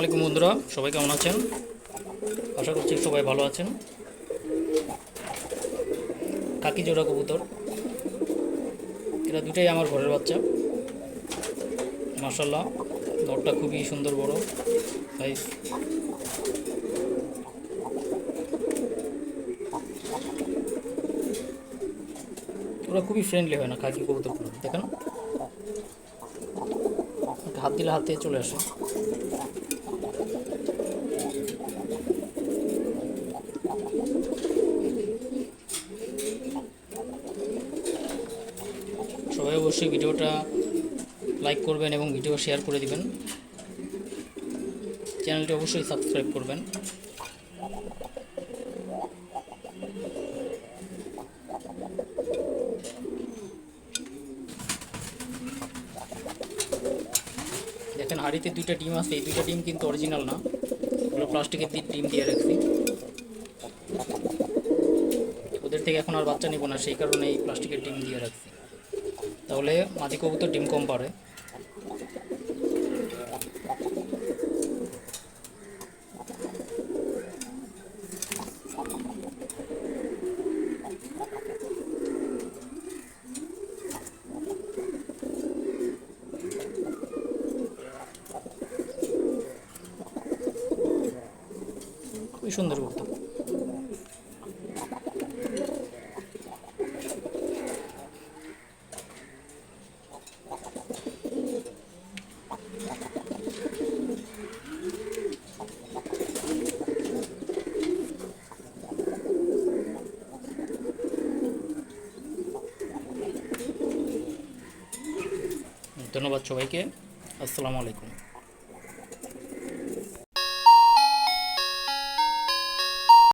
আলাইকুম বন্ধুরা, সবাই কেমন আছেন? আশা করছি সবাই ভালো আছেন। কাকি জোড়া কবুতর, এরা দুটাই আমার ঘরের বাচ্চা। মাশাল্লাহ, নরটা খুবই সুন্দর, বড় সাইজ। ওরা খুবই ফ্রেন্ডলি হয় না কাকি কবুতরগুলো, দেখেন হাত দিলে হাতে চলে আসে। সবাই অবশ্যই ভিডিওটা লাইক করবেন এবং ভিডিও শেয়ার করে দিবেন। চ্যানেলটি অবশ্যই সাবস্ক্রাইব করবেন। দেখেন হাঁড়িতে দুইটা ডিম আছে, এই দুইটা ডিম কিন্তু অরিজিনাল না, ওগুলো প্লাস্টিকের ডিম দিয়ে রাখছি। ওদের থেকে এখন আর বাচ্চা নেব না, সেই কারণে এই প্লাস্টিকের ডিম দিয়ে রাখছি, তাহলে মাদি কবুতর ডিম কম পারে। খুবই সুন্দর কবুতর। ধন্যবাদ সবাইকে। আসসালামু আলাইকুম।